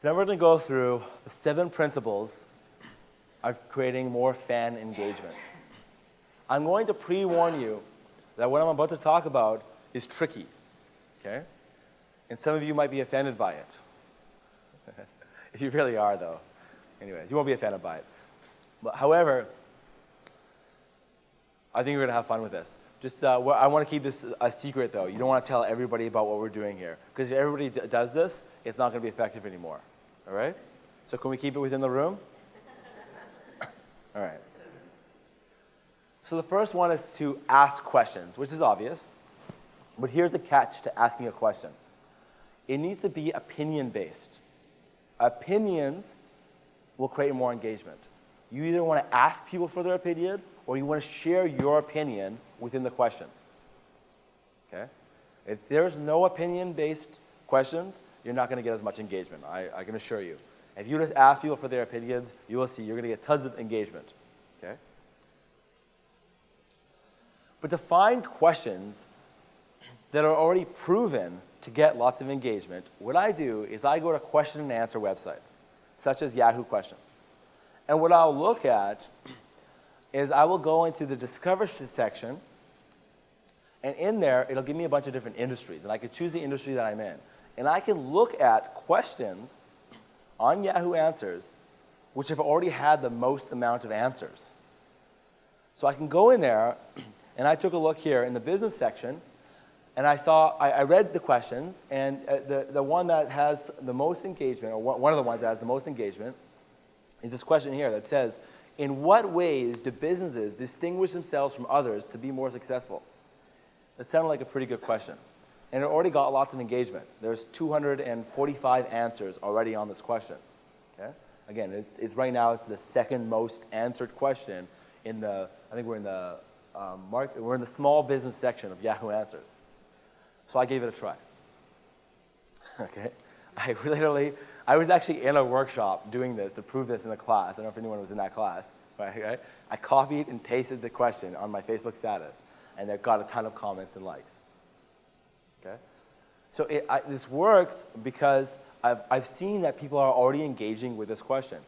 So now we're going to go through the 7 principles of creating more fan engagement. I'm going to pre-warn you that what I'm about to talk about is tricky, okay? And some of you might be offended by it. If you really are, though. Anyways, you won't be offended by it. But however, I think you're going to have fun with this. Just, I want to keep this a secret, though. You don't want to tell everybody about what we're doing here. Because if everybody does this, it's not going to be effective anymore. All right? So can we keep it within the room? All right. So the first one is to ask questions, which is obvious. But here's a catch to asking a question. It needs to be opinion-based. Opinions will create more engagement. You either want to ask people for their opinion, or you want to share your opinion within the question. Okay? If there's no opinion-based questions, you're not going to get as much engagement, I can assure you. If you just ask people for their opinions, you will see you're going to get tons of engagement. Okay? But to find questions that are already proven to get lots of engagement, what I do is I go to question and answer websites, such as Yahoo Questions. And what I'll look at is I will go into the Discover section, and in there, it'll give me a bunch of different industries, and I could choose the industry that I'm in. And I can look at questions on Yahoo Answers which have already had the most amount of answers. So I can go in there, and I took a look here in the business section, and I read the questions, and the one that has the most engagement, or one of the ones that has the most engagement, is this question here that says, in what ways do businesses distinguish themselves from others to be more successful? That sounded like a pretty good question. And it already got lots of engagement. There's 245 answers already on this question. Okay? Again, it's right now it's the second most answered question in the, I think we're in the we're in the small business section of Yahoo Answers. So I gave it a try. Okay? I was actually in a workshop doing this to prove this in a class. I don't know if anyone was in that class. Right? I copied and pasted the question on my Facebook status, and it got a ton of comments and likes. Okay? So this works because I've seen that people are already engaging with this question.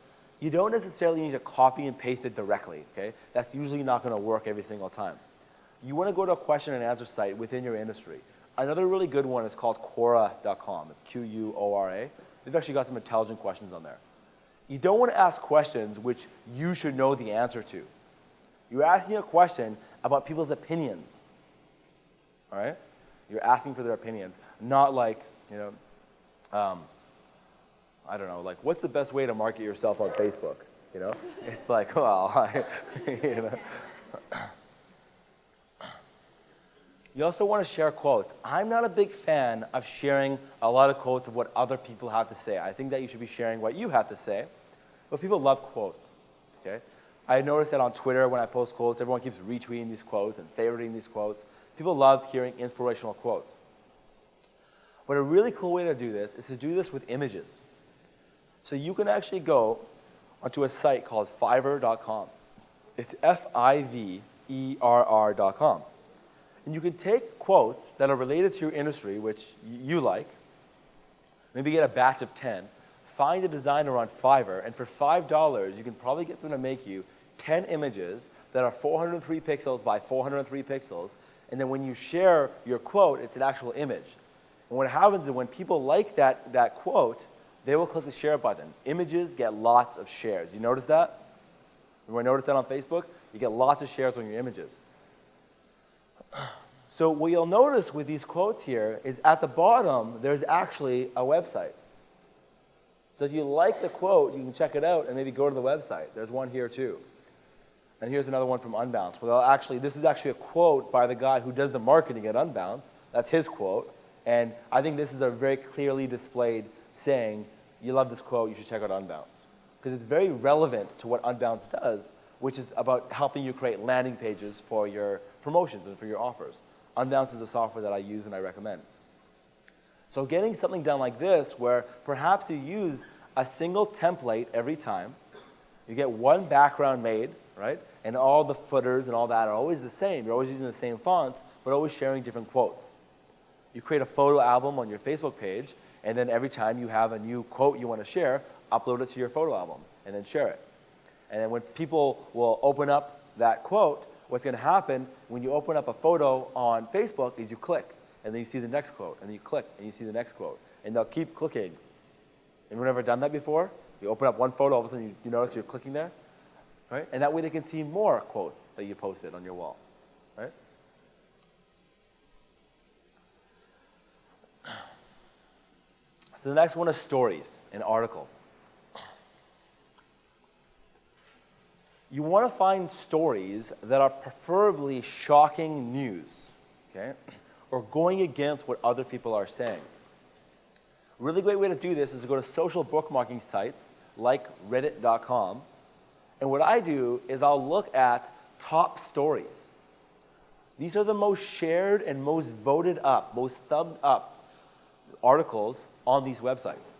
You don't necessarily need to copy and paste it directly. Okay? That's usually not going to work every single time. You want to go to a question and answer site within your industry. Another really good one is called Quora.com. It's Quora. They've actually got some intelligent questions on there. You don't want to ask questions which you should know the answer to. You're asking a question about people's opinions. All right? You're asking for their opinions, not like, you know, I don't know, like, what's the best way to market yourself on Facebook? You know? It's like, well, you know. You also want to share quotes. I'm not a big fan of sharing a lot of quotes of what other people have to say. I think that you should be sharing what you have to say. But people love quotes. Okay? I noticed that on Twitter when I post quotes, everyone keeps retweeting these quotes and favoriting these quotes. People love hearing inspirational quotes. But a really cool way to do this is to do this with images. So you can actually go onto a site called Fiverr.com. It's Fiverr.com. And you can take quotes that are related to your industry, which you like, maybe get a batch of 10, find a designer on Fiverr, and for $5, you can probably get them to make you 10 images that are 403 pixels by 403 pixels, and then when you share your quote, it's an actual image. And what happens is when people like that quote, they will click the share button. Images get lots of shares. You notice that? Everyone notice that on Facebook? You get lots of shares on your images. So what you'll notice with these quotes here is at the bottom, there's actually a website. So if you like the quote, you can check it out and maybe go to the website. There's one here too. And here's another one from Unbounce. Well, this is actually a quote by the guy who does the marketing at Unbounce. That's his quote. And I think this is a very clearly displayed saying, you love this quote, you should check out Unbounce. Because it's very relevant to what Unbounce does, which is about helping you create landing pages for your promotions and for your offers. Unbounce is a software that I use and I recommend. So getting something done like this, where perhaps you use a single template every time, you get one background made, right? And all the footers and all that are always the same. You're always using the same fonts, but always sharing different quotes. You create a photo album on your Facebook page, And then every time you have a new quote you want to share, upload it to your photo album and then share it. And then when people will open up that quote, what's going to happen when you open up a photo on Facebook is you click, and then you see the next quote, and then you click, and you see the next quote. And they'll keep clicking. Anyone ever done that before? You open up one photo, all of a sudden you notice you're clicking there, right? And that way they can see more quotes that you posted on your wall, right? So the next one is stories and articles. You want to find stories that are preferably shocking news, okay? Or going against what other people are saying. A really great way to do this is to go to social bookmarking sites like reddit.com. And what I do is I'll look at top stories. These are the most shared and most voted up, most thumbed up articles on these websites.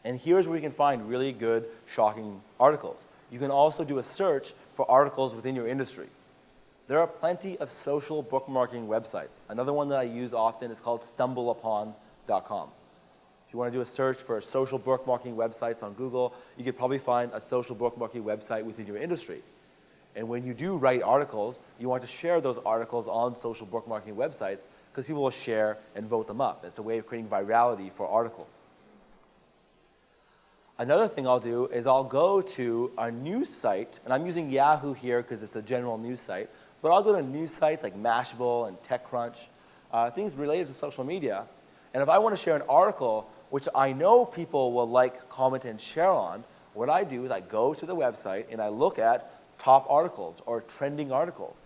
And here's where you can find really good, shocking articles. You can also do a search for articles within your industry. There are plenty of social bookmarking websites. Another one that I use often is called stumbleupon.com. If you want to do a search for social bookmarking websites on Google, you could probably find a social bookmarking website within your industry. And when you do write articles, you want to share those articles on social bookmarking websites because people will share and vote them up. It's a way of creating virality for articles. Another thing I'll do is I'll go to a news site, and I'm using Yahoo here because it's a general news site, but I'll go to news sites like Mashable and TechCrunch, things related to social media. And if I want to share an article which I know people will like, comment, and share on, what I do is I go to the website and I look at top articles or trending articles.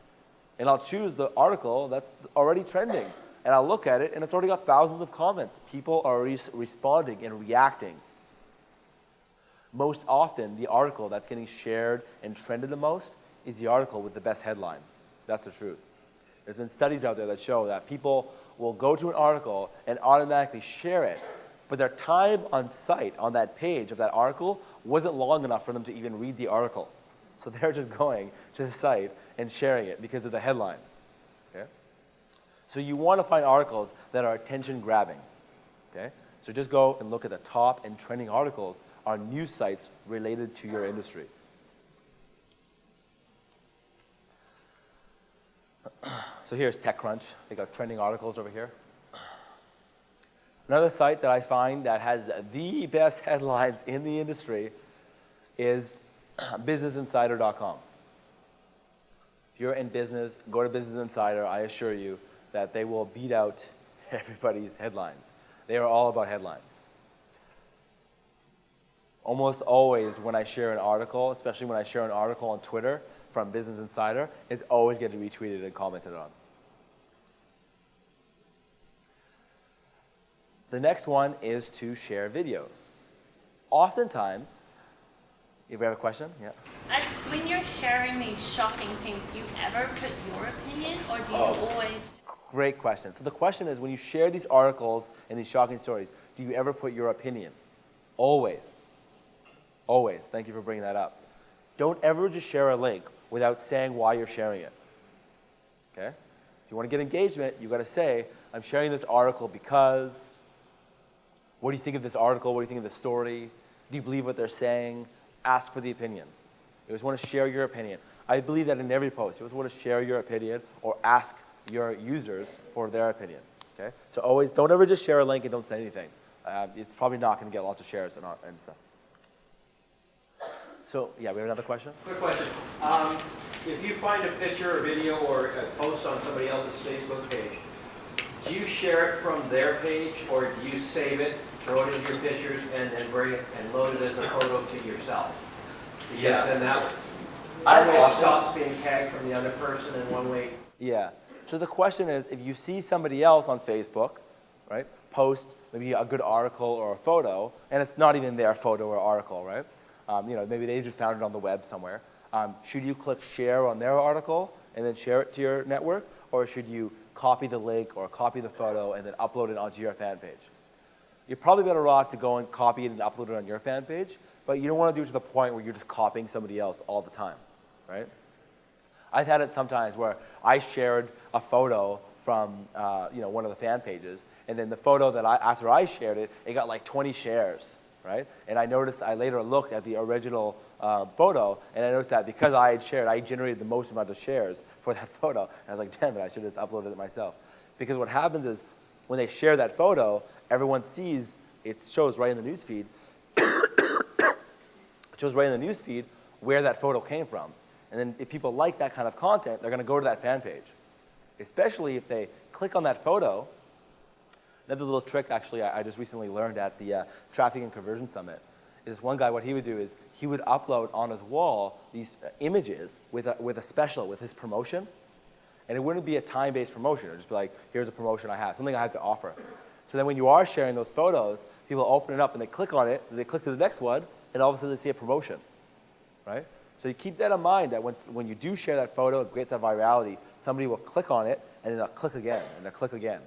And I'll choose the article that's already trending. And I'll look at it, and it's already got thousands of comments. People are already responding and reacting. Most often, the article that's getting shared and trended the most is the article with the best headline. That's the truth. There's been studies out there that show that people will go to an article and automatically share it, but their time on site, on that page of that article, wasn't long enough for them to even read the article. So they're just going to the site and sharing it because of the headline. Okay? So you want to find articles that are attention-grabbing. Okay? So just go and look at the top and trending articles on news sites related to your industry. So here's TechCrunch. They got trending articles over here. Another site that I find that has the best headlines in the industry is businessinsider.com. If you're in business, go to Business Insider. I assure you that they will beat out everybody's headlines. They are all about headlines. Almost always when I share an article, especially when I share an article on Twitter from Business Insider, it's always getting retweeted and commented on. The next one is to share videos. Oftentimes, if we have a question? Yeah. When you're sharing these shocking things, do you ever put your opinion, or do you always? Great question. So the question is, when you share these articles and these shocking stories, do you ever put your opinion? Always. Always. Thank you for bringing that up. Don't ever just share a link without saying why you're sharing it. Okay? If you want to get engagement, you've got to say, I'm sharing this article because, what do you think of this article? What do you think of the story? Do you believe what they're saying? Ask for the opinion. You just want to share your opinion. I believe that in every post. You just want to share your opinion or ask your users for their opinion. Okay? So always, don't ever just share a link and don't say anything. It's probably not going to get lots of shares and stuff. So, yeah, we have another question? Quick question. If you find a picture or video or a post on somebody else's Facebook page, do you share it from their page, or do you save it, throw it into your pictures, and then bring it and load it as a photo to yourself? Because then that stops being tagged from the other person in one way. Yeah. So the question is, if you see somebody else on Facebook, right, post maybe a good article or a photo, and it's not even their photo or article, right? Maybe they just found it on the web somewhere. Should you click share on their article and then share it to your network, or should you copy the link or copy the photo and then upload it onto your fan page? You're probably better off to go and copy it and upload it on your fan page, but you don't want to do it to the point where you're just copying somebody else all the time, right? I've had it sometimes where I shared a photo you know, one of the fan pages, and then the photo that after I shared it, it got like 20 shares, right? And I noticed, I later looked at the original photo, and I noticed that because I had shared, I generated the most amount of shares for that photo. And I was like, damn it, I should have just uploaded it myself. Because what happens is, when they share that photo, everyone sees, it shows right in the newsfeed, it shows right in the newsfeed where that photo came from. And then if people like that kind of content, they're going to go to that fan page. Especially if they click on that photo. Another little trick, actually, I just recently learned at the Traffic and Conversion Summit, is one guy, what he would do is he would upload on his wall these images with a special, with his promotion. And it wouldn't be a time-based promotion. It would just be like, here's a promotion I have, something I have to offer. So then when you are sharing those photos, people open it up and they click on it, and they click to the next one, and all of a sudden they see a promotion, right? So you keep that in mind, that when you do share that photo, it creates that virality, somebody will click on it, and then they'll click again, and they'll click again,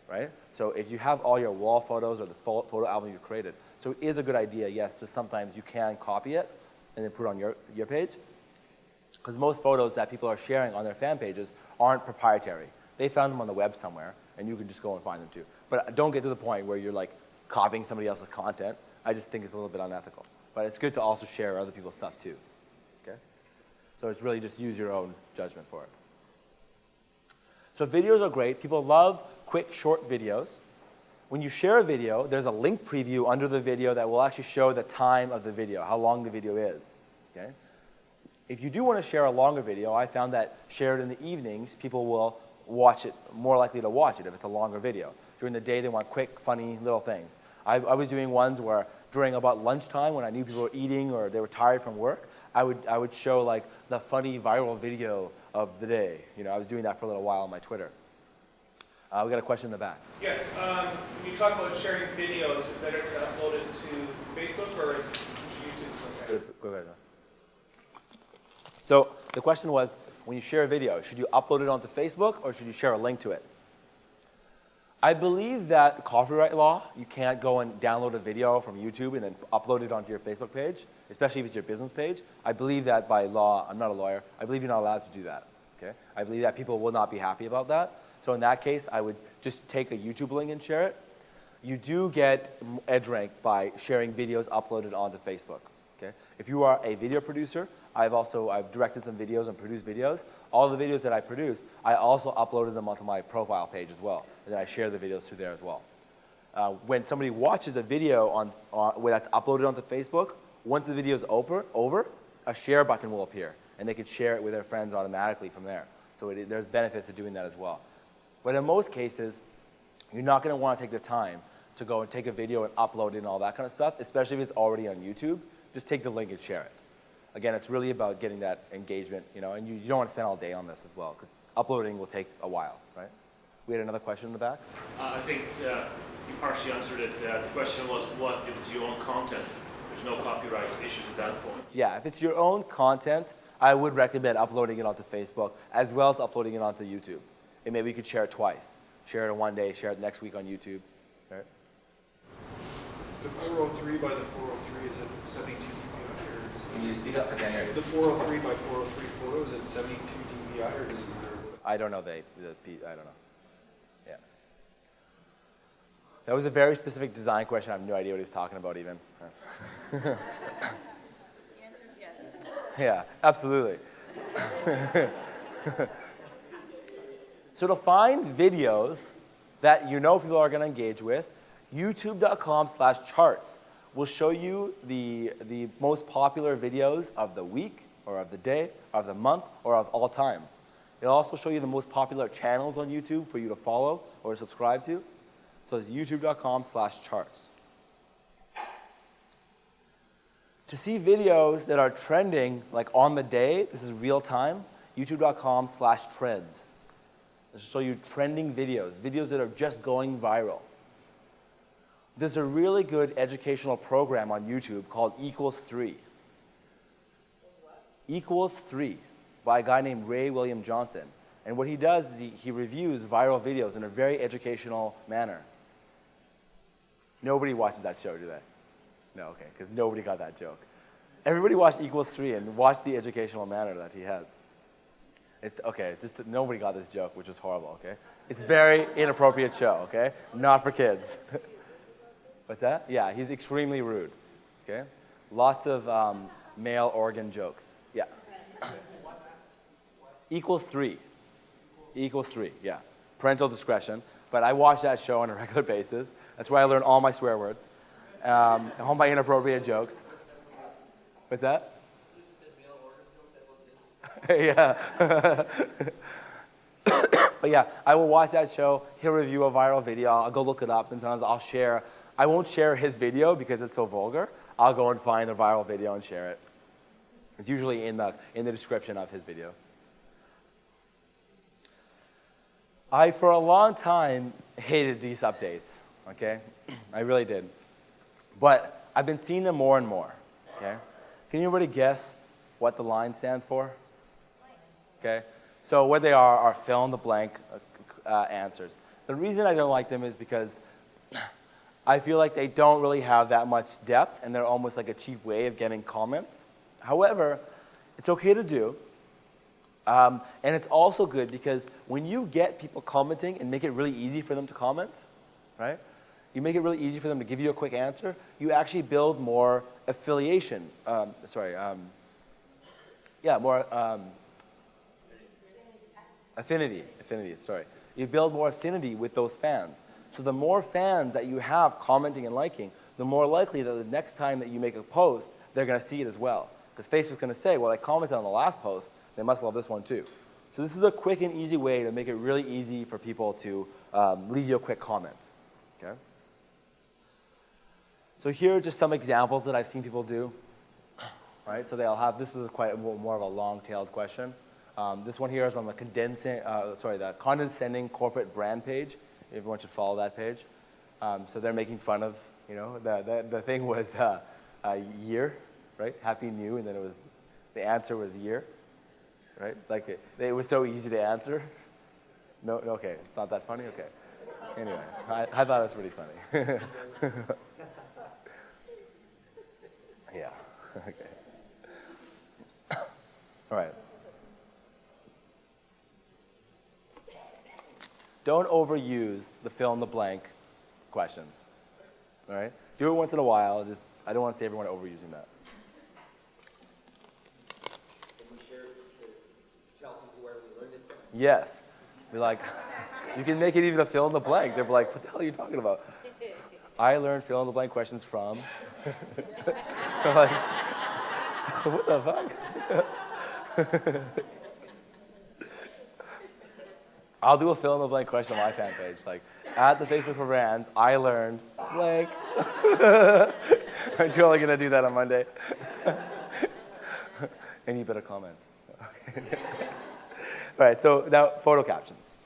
right? So if you have all your wall photos or this photo album you created, so it is a good idea, yes, that sometimes you can copy it and then put it on your page. Because most photos that people are sharing on their fan pages aren't proprietary. They found them on the web somewhere, and you can just go and find them too. But don't get to the point where you're like copying somebody else's content. I just think it's a little bit unethical. But it's good to also share other people's stuff too. Okay? So it's really just use your own judgment for it. So videos are great. People love quick, short videos. When you share a video, there's a link preview under the video that will actually show the time of the video, how long the video is. Okay? If you do want to share a longer video, I found that shared in the evenings, people will watch it, more likely to watch it if it's a longer video. During the day, they want quick, funny little things. I was doing ones where during about lunchtime, when I knew people were eating or they were tired from work, I would show like the funny viral video of the day. You know, I was doing that for a little while on my Twitter. We got a question in the back. Yes, when you talk about sharing videos, is it better to upload it to Facebook or YouTube? Okay. Go ahead. So the question was, when you share a video, should you upload it onto Facebook or should you share a link to it? I believe that copyright law, you can't go and download a video from YouTube and then upload it onto your Facebook page, especially if it's your business page. I believe that by law, I'm not a lawyer, I believe you're not allowed to do that. Okay? I believe that people will not be happy about that. So in that case, I would just take a YouTube link and share it. You do get edge rank by sharing videos uploaded onto Facebook. Okay? If you are a video producer, I've directed some videos and produced videos. All the videos that I produce, I also uploaded them onto my profile page as well. And then I share the videos through there as well. When somebody watches a video when that's uploaded onto Facebook, once the video is over, a share button will appear. And they can share it with their friends automatically from there. So there's benefits to doing that as well. But in most cases, you're not going to want to take the time to go and take a video and upload it and all that kind of stuff, especially if it's already on YouTube. Just take the link and share it. Again, it's really about getting that engagement, you know, and you don't want to spend all day on this as well, because uploading will take a while, right? We had another question in the back? I think you partially answered it. The question was, what if it's your own content? There's no copyright issues at that point. Yeah, if it's your own content, I would recommend uploading it onto Facebook, as well as uploading it onto YouTube. And maybe you could share it twice. Share it in one day, share it next week on YouTube. Right? The 403 by the 403 is at 72 dpi? Can you speak up? I can't hear you. The 403 by 403 photo is at 72 dpi, or does it matter? I don't know I don't know. Yeah. That was a very specific design question. I have no idea what he was talking about even. The answer is yes. Yeah, absolutely. So to find videos that you know people are going to engage with, youtube.com/charts will show you the most popular videos of the week, or of the day, of the month, or of all time. It'll also show you the most popular channels on YouTube for you to follow or subscribe to. So it's youtube.com/charts. To see videos that are trending, like on the day, this is real time, youtube.com/trends. This will show you trending videos, videos that are just going viral. There's a really good educational program on YouTube called Equals3. Equals3 by a guy named Ray William Johnson. And what he does is he reviews viral videos in a very educational manner. Nobody watches that show, do they? No, okay, because nobody got that joke. Everybody watched Equals3 and watched the educational manner that he has. Nobody got this joke, which was horrible, okay? It's very inappropriate show, okay? Not for kids. What's that? Yeah, he's extremely rude, okay? Lots of male organ jokes. Yeah. Equals 3. Equals 3, yeah. Parental discretion. But I watch that show on a regular basis. That's where I learn all my swear words, all my inappropriate jokes. What's that? Yeah. But yeah, I will watch that show. He'll review a viral video. I'll go look it up, and sometimes I'll share. I won't share his video because it's so vulgar. I'll go and find a viral video and share it. It's usually in the description of his video. I, for a long time, hated these updates, okay? I really did. But I've been seeing them more and more, okay? Can anybody guess what the line stands for? Okay? So what they are fill-in-the-blank answers. The reason I don't like them is because I feel like they don't really have that much depth, and they're almost like a cheap way of getting comments. However, it's okay to do. And it's also good because when you get people commenting and make it really easy for them to comment, right? You make it really easy for them to give you a quick answer, you actually build more affiliation. Affinity, sorry. You build more affinity with those fans. So the more fans that you have commenting and liking, the more likely that the next time that you make a post, they're going to see it as well. Because Facebook's going to say, well, I commented on the last post, they must love this one too. So this is a quick and easy way to make it really easy for people to leave you a quick comment. Okay? So here are just some examples that I've seen people do. Right? So they'll have, this is quite more of a long-tailed question. This one here is on the condescending corporate brand page. Everyone should follow that page. So they're making fun of, the thing was a year, right? Happy New, and then the answer was year, right? Like it was so easy to answer. No, okay, it's not that funny? Okay. Anyways, I thought it was pretty funny. Yeah, okay. All right. Don't overuse the fill-in-the-blank questions. All right? Do it once in a while. I don't want to see everyone overusing that. Can we share it to tell people where we learned it from? Yes. Be like, you can make it even a fill-in-the-blank. They're like, what the hell are you talking about? I learned fill-in-the-blank questions from. I'm like, what the fuck? I'll do a fill-in-the-blank question on my fan page. Like, at the Facebook for Brands, I learned blank. I'm totally going to do that on Monday. And you better comment. Okay. All right, so now photo captions.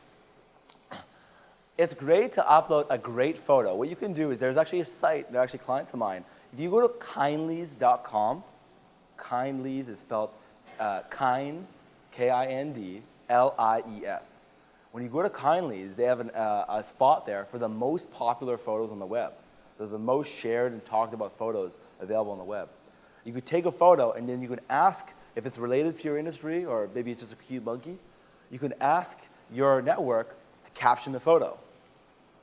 It's great to upload a great photo. What you can do is there's actually a site, they're actually clients of mine. If you go to kindlys.com, Kindlys is spelled kind, Kindles. When you go to Kindlys, they have a spot there for the most popular photos on the web. They're the most shared and talked about photos available on the web. You could take a photo and then you could ask if it's related to your industry or maybe it's just a cute monkey. You can ask your network to caption the photo.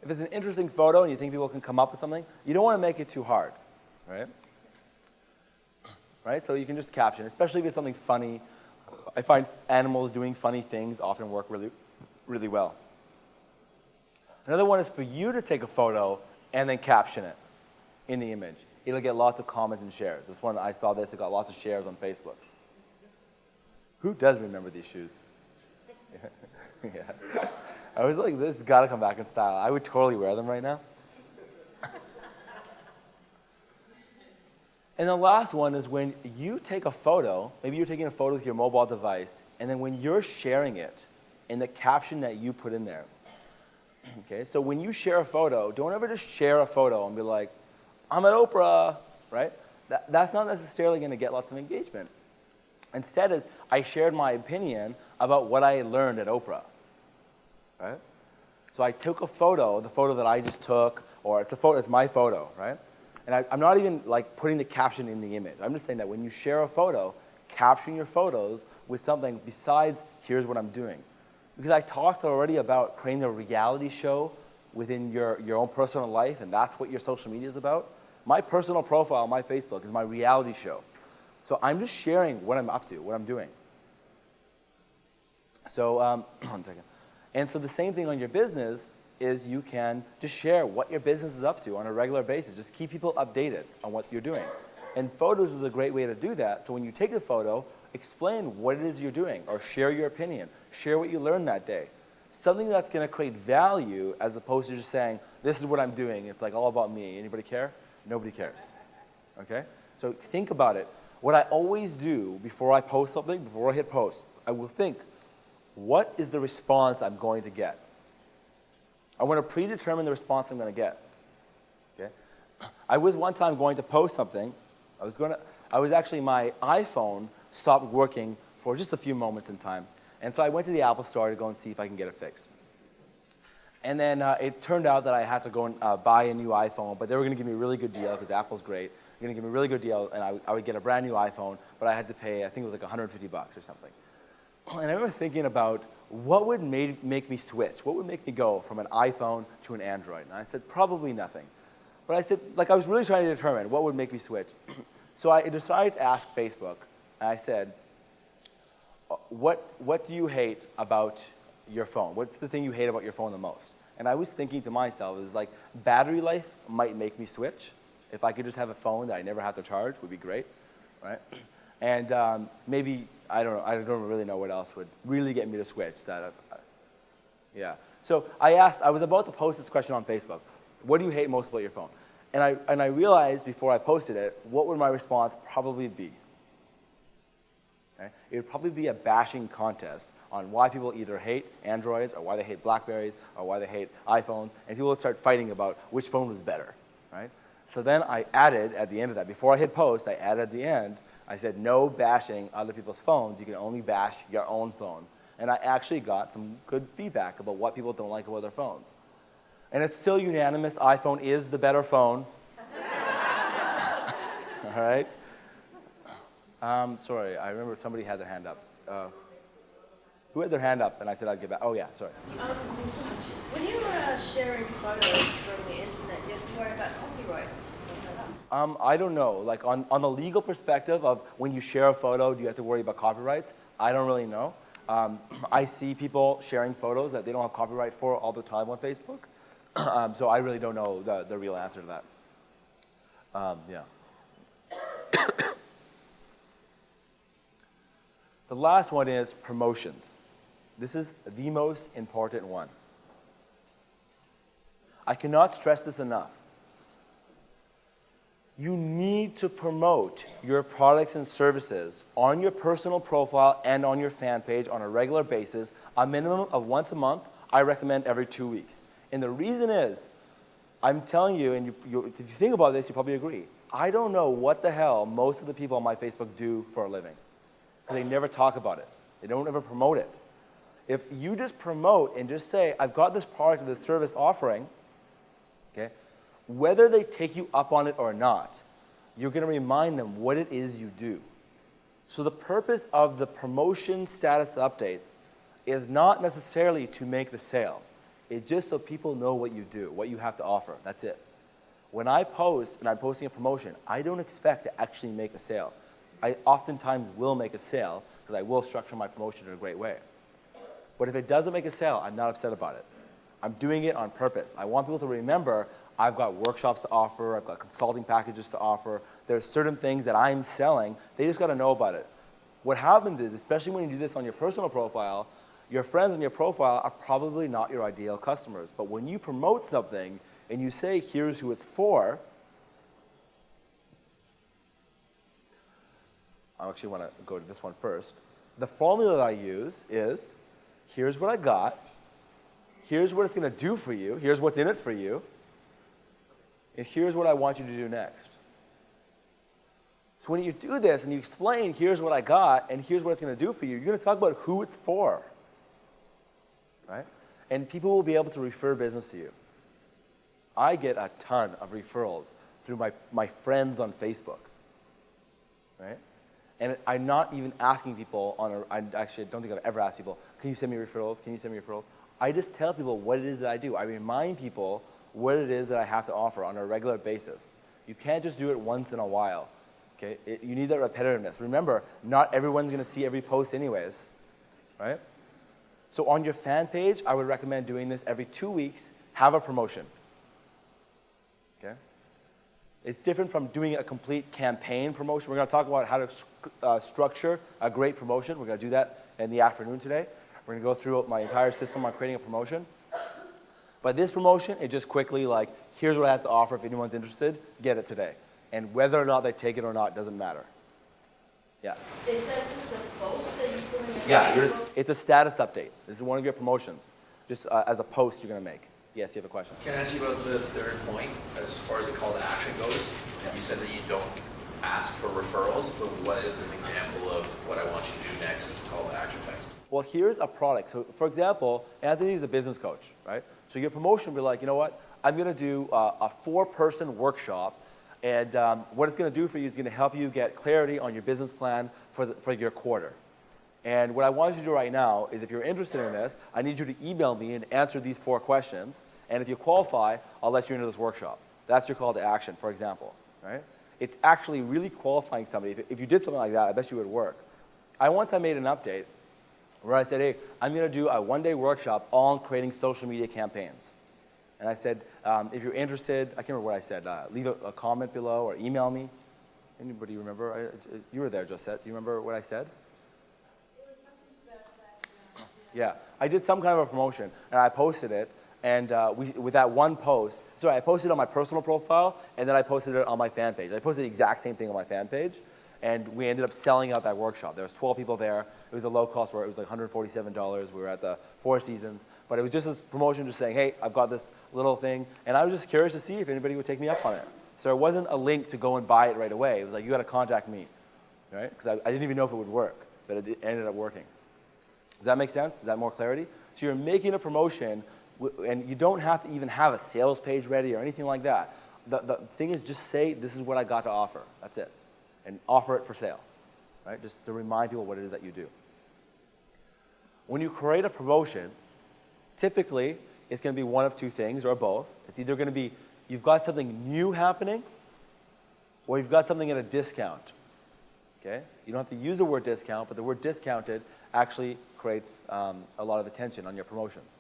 If it's an interesting photo and you think people can come up with something, you don't want to make it too hard, right? Right? So you can just caption, especially if it's something funny. I find animals doing funny things often work really, really well. Another one is for you to take a photo and then caption it in the image. It'll get lots of comments and shares. This one, I saw this, it got lots of shares on Facebook. Who does remember these shoes? Yeah. I was like, this has got to come back in style. I would totally wear them right now. And the last one is when you take a photo, maybe you're taking a photo with your mobile device, and then when you're sharing it in the caption that you put in there. Okay, so when you share a photo, don't ever just share a photo and be like, I'm at Oprah, right? That's not necessarily going to get lots of engagement. Instead is, I shared my opinion about what I learned at Oprah, right? So I took a photo, the photo that I just took, or it's my photo, right? And I'm not even like putting the caption in the image. I'm just saying that when you share a photo, caption your photos with something besides, here's what I'm doing. Because I talked already about creating a reality show within your own personal life, and that's what your social media is about. My personal profile on my Facebook is my reality show. So I'm just sharing what I'm up to, what I'm doing. So, one second. And so the same thing on your business is you can just share what your business is up to on a regular basis. Just keep people updated on what you're doing. And photos is a great way to do that. So when you take a photo, explain what it is you're doing, or share your opinion. Share what you learned that day. Something that's going to create value as opposed to just saying, this is what I'm doing. It's like all about me. Anybody care? Nobody cares. Okay? So think about it. What I always do before I post something, before I hit post, I will think, what is the response I'm going to get? I want to predetermine the response I'm going to get. Okay? I was one time going to post something. My iPhone stopped working for just a few moments in time. And so I went to the Apple store to go and see if I can get it fixed. And then it turned out that I had to go and buy a new iPhone, but they were going to give me a really good deal because Apple's great. They're going to give me a really good deal, and I would get a brand new iPhone, but I had to pay, I think it was like $150 or something. And I remember thinking about what would make me switch? What would make me go from an iPhone to an Android? And I said, probably nothing. But I said, I was really trying to determine what would make me switch. So I decided to ask Facebook, and I said, what do you hate about your phone? What's the thing you hate about your phone the most? And I was thinking to myself, it was like, battery life might make me switch. If I could just have a phone that I never have to charge, would be great, right? And maybe, I don't know, I don't really know what else would really get me to switch. Yeah. So I was about to post this question on Facebook. What do you hate most about your phone? And I realized before I posted it, what would my response probably be? Okay? It would probably be a bashing contest on why people either hate Androids or why they hate Blackberries or why they hate iPhones, and people would start fighting about which phone was better, right? So then I added at the end of that, before I hit post, I added at the end, I said no bashing other people's phones, you can only bash your own phone. And I actually got some good feedback about what people don't like about their phones. And it's still unanimous, iPhone is the better phone. All right? Sorry, I remember somebody had their hand up. Who had their hand up? And I said I'd get back. Oh, yeah, sorry. When you are sharing photos from the internet, do you have to worry about copyrights and stuff like that? I don't know. Like on the legal perspective of when you share a photo, do you have to worry about copyrights? I don't really know. I see people sharing photos that they don't have copyright for all the time on Facebook. So I really don't know the real answer to that. Yeah. The last one is promotions. This is the most important one. I cannot stress this enough. You need to promote your products and services on your personal profile and on your fan page on a regular basis, a minimum of once a month. I recommend every 2 weeks. And the reason is, I'm telling you, and if you think about this, you probably agree. I don't know what the hell most of the people on my Facebook do for a living. Because they never talk about it. They don't ever promote it. If you just promote and just say, I've got this product or this service offering, okay, whether they take you up on it or not, you're going to remind them what it is you do. So the purpose of the promotion status update is not necessarily to make the sale. It's just so people know what you do, what you have to offer. That's it. When I post, and I'm posting a promotion, I don't expect to actually make a sale. I oftentimes will make a sale because I will structure my promotion in a great way. But if it doesn't make a sale, I'm not upset about it. I'm doing it on purpose. I want people to remember I've got workshops to offer, I've got consulting packages to offer. There's certain things that I'm selling. They just got to know about it. What happens is, especially when you do this on your personal profile, your friends on your profile are probably not your ideal customers. But when you promote something and you say, here's who it's for, I actually want to go to this one first. The formula that I use is, here's what I got, here's what it's going to do for you, here's what's in it for you, and here's what I want you to do next. So when you do this and you explain, here's what I got, and here's what it's going to do for you, you're going to talk about who it's for, right? And people will be able to refer business to you. I get a ton of referrals through my friends on Facebook, right? And I'm not even asking people I actually don't think I've ever asked people, can you send me referrals? Can you send me referrals? I just tell people what it is that I do. I remind people what it is that I have to offer on a regular basis. You can't just do it once in a while. Okay? You need that repetitiveness. Remember, not everyone's going to see every post anyways, right? So on your fan page, I would recommend doing this every 2 weeks. Have a promotion. Okay? It's different from doing a complete campaign promotion. We're going to talk about how to structure a great promotion. We're going to do that in the afternoon today. We're going to go through my entire system on creating a promotion. But this promotion is just quickly like, here's what I have to offer. If anyone's interested, get it today. And whether or not they take it or not doesn't matter. Yeah. Is that just a post that you put in your Yeah, it's a status update. This is one of your promotions. Just as a post you're going to make. Yes, you have a question. Can I ask you about the third point, as far as the call to action goes? You said that you don't ask for referrals, but what is an example of what I want you to do next as a call to action text? Well, here's a product. So, for example, Anthony is a business coach, right? So your promotion will be like, you know what? I'm going to do a 4-person workshop, and what it's going to do for you is going to help you get clarity on your business plan for your quarter. And what I want you to do right now is if you're interested in this, I need you to email me and answer these 4 questions. And if you qualify, I'll let you into this workshop. That's your call to action, for example, right? It's actually really qualifying somebody. If you did something like that, I bet you it would work. Once I made an update where I said, hey, I'm going to do a 1-day workshop on creating social media campaigns. And I said, if you're interested, I can't remember what I said, leave a comment below or email me. Anybody remember? You were there, Josette. Do you remember what I said? Yeah, I did some kind of a promotion, and I posted it, and with that one post, sorry, I posted it on my personal profile, and then I posted it on my fan page. I posted the exact same thing on my fan page, and we ended up selling out that workshop. There was 12 people there. It was a low cost where it was like $147. We were at the Four Seasons, but it was just this promotion just saying, hey, I've got this little thing, and I was just curious to see if anybody would take me up on it. So it wasn't a link to go and buy it right away. It was like, you got to contact me, right? Because I didn't even know if it would work, but it ended up working. Does that make sense? Is that more clarity? So you're making a promotion, and you don't have to even have a sales page ready or anything like that. The thing is just say, this is what I got to offer. That's it. And offer it for sale, right? Just to remind people what it is that you do. When you create a promotion, typically it's going to be one of 2 things or both. It's either going to be you've got something new happening or you've got something at a discount. Okay? You don't have to use the word discount, but the word discounted actually creates a lot of attention on your promotions.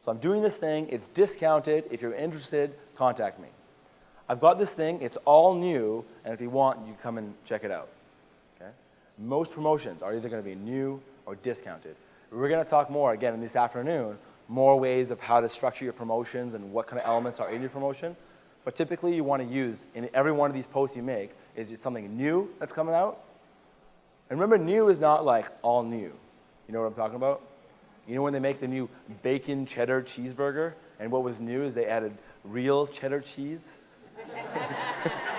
So I'm doing this thing, it's discounted. If you're interested, contact me. I've got this thing, it's all new, and if you want, you come and check it out. Okay? Most promotions are either going to be new or discounted. We're going to talk more, again, in this afternoon, more ways of how to structure your promotions and what kind of elements are in your promotion. But typically you want to use, in every one of these posts you make, is it something new that's coming out? And remember, new is not like all new. You know what I'm talking about? You know when they make the new bacon cheddar cheeseburger, and what was new is they added real cheddar cheese?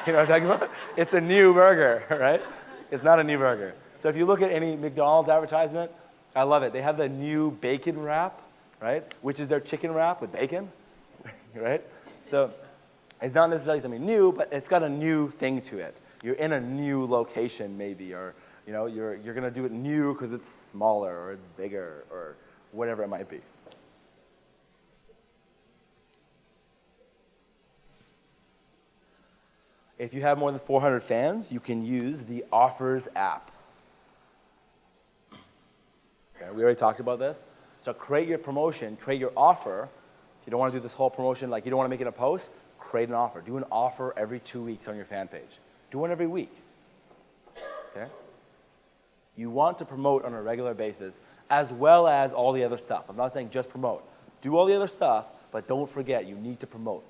You know what I'm talking about? It's a new burger, right? It's not a new burger. So if you look at any McDonald's advertisement, I love it. They have the new bacon wrap, right? Which is their chicken wrap with bacon, right? So it's not necessarily something new, but it's got a new thing to it. You're in a new location maybe, or you know, you're going to do it new because it's smaller or it's bigger or whatever it might be. If you have more than 400 fans, you can use the Offers app. Okay, we already talked about this. So create your promotion, create your offer. If you don't want to do this whole promotion, like you don't want to make it a post, create an offer. Do an offer every 2 weeks on your fan page. Do one every week. Okay? You want to promote on a regular basis as well as all the other stuff. I'm not saying just promote. Do all the other stuff, but don't forget, you need to promote.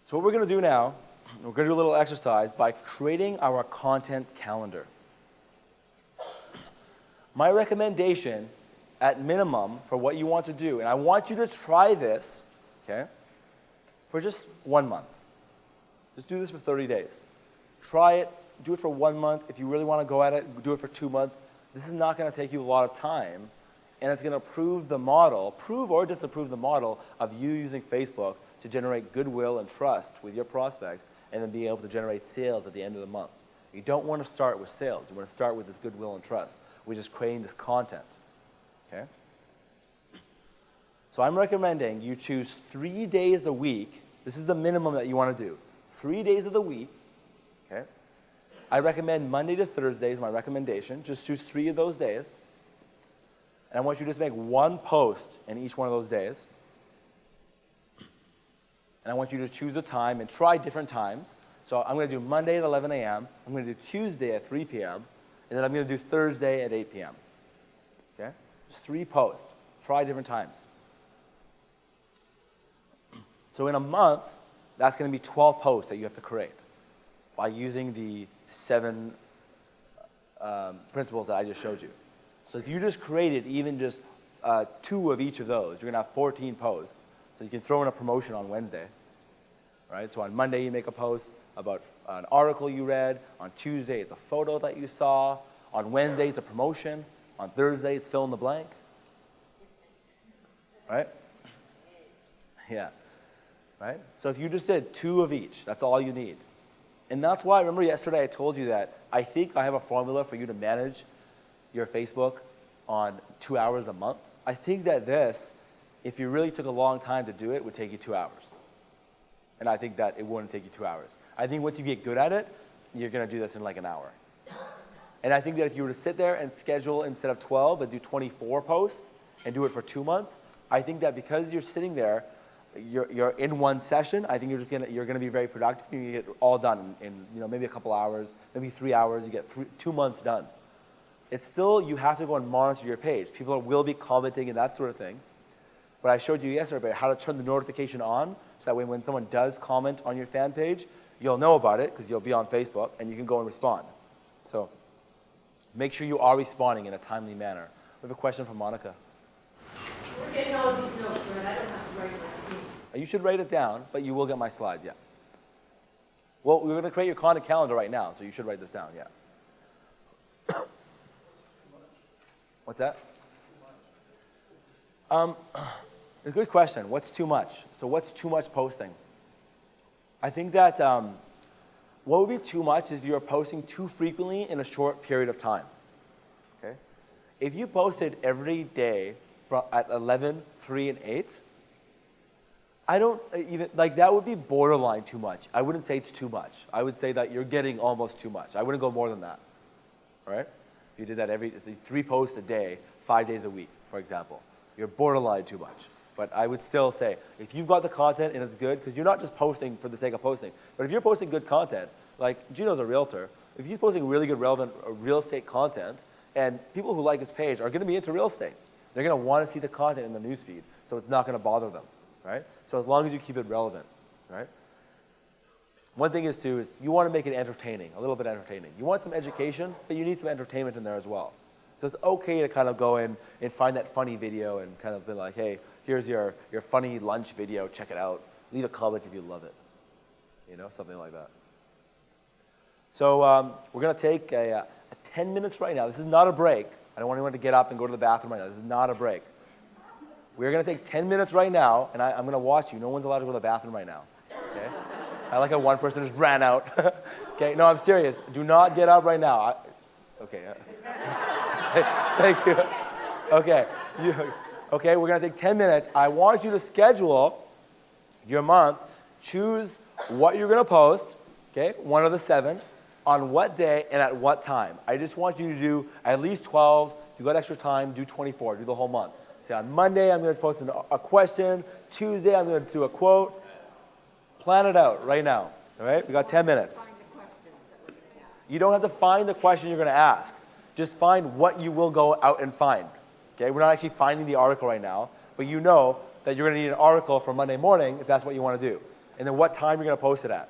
So what we're going to do now, we're going to do a little exercise by creating our content calendar. My recommendation, at minimum, for what you want to do, and I want you to try this, okay, for just 1 month. Just do this for 30 days. Try it, do it for 1 month. If you really want to go at it, do it for 2 months. This is not going to take you a lot of time, and it's going to prove the model, prove or disapprove the model of you using Facebook to generate goodwill and trust with your prospects and then be able to generate sales at the end of the month. You don't want to start with sales. You want to start with this goodwill and trust, which is creating this content. Okay? So I'm recommending you choose 3 days a week. This is the minimum that you want to do. 3 days of the week. Okay? I recommend Monday to Thursday is my recommendation. Just choose 3 of those days. And I want you to just make 1 post in each one of those days. And I want you to choose a time and try different times. So I'm going to do Monday at 11 a.m. I'm going to do Tuesday at 3 p.m. And then I'm going to do Thursday at 8 p.m. Okay? Just 3 posts. Try different times. So in a month, that's going to be 12 posts that you have to create by using the 7 principles that I just showed you. So if you just created even just 2 of each of those, you're going to have 14 posts. So you can throw in a promotion on Wednesday. Right? So on Monday, you make a post about an article you read. On Tuesday, it's a photo that you saw. On Wednesday, it's a promotion. On Thursday, it's fill in the blank. Right? Yeah. Right? So if you just did 2 of each, that's all you need. And that's why, remember yesterday I told you that I think I have a formula for you to manage your Facebook on 2 hours a month. I think that this, if you really took a long time to do it, would take you 2 hours. And I think that it wouldn't take you 2 hours. I think once you get good at it, you're going to do this in like an hour. And I think that if you were to sit there and schedule instead of 12, but do 24 posts and do it for 2 months, I think that because you're sitting there, you're in one session, I think you're gonna be very productive. You get all done in maybe a couple hours, maybe 3 hours. You get 2 months done. It's still, you have to go and monitor your page. People will be commenting and that sort of thing. But I showed you yesterday how to turn the notification on, so that way when someone does comment on your fan page, you'll know about it because you'll be on Facebook and you can go and respond. So make sure you are responding in a timely manner. We have a question from Monica. We're getting all these notes, right? I don't have to write this. You should write it down, but you will get my slides, yeah. Well, we're going to create your content calendar right now, so you should write this down, yeah. What's that? A good question. What's too much? So what's too much posting? I think that what would be too much is you're posting too frequently in a short period of time. Okay? If you posted every day at 11, 3, and 8, I don't even, that would be borderline too much. I wouldn't say it's too much. I would say that you're getting almost too much. I wouldn't go more than that, all right? If you did that 3 posts a day, 5 days a week, for example, you're borderline too much. But I would still say, if you've got the content and it's good, because you're not just posting for the sake of posting, but if you're posting good content, like Gino's a realtor, if he's posting really good, relevant real estate content, and people who like his page are going to be into real estate. They're going to want to see the content in the newsfeed, so it's not going to bother them. Right? So as long as you keep it relevant, right? One thing is you want to make it entertaining, a little bit entertaining. You want some education, but you need some entertainment in there as well. So it's okay to kind of go in and find that funny video and kind of be like, hey, here's your funny lunch video, check it out. Leave a comment if you love it. Something like that. So we're going to take a 10 minutes right now. This is not a break. I don't want anyone to get up and go to the bathroom right now. This is not a break. We're going to take 10 minutes right now, and I'm going to watch you. No one's allowed to go to the bathroom right now. Okay? I like how one person just ran out. Okay? No, I'm serious. Do not get up right now. Okay. Thank you. Okay. Okay, we're going to take 10 minutes. I want you to schedule your month. Choose what you're going to post, okay, 1 of the 7, on what day and at what time. I just want you to do at least 12. If you've got extra time, do 24. Do the whole month. Say on Monday, I'm going to post a question. Tuesday, I'm going to do a quote. Plan it out right now. All right? We got 10 minutes. You don't have to find the question you're going to ask. Just find what you will go out and find. Okay? We're not actually finding the article right now, but you know that you're going to need an article for Monday morning if that's what you want to do. And then what time you're going to post it at.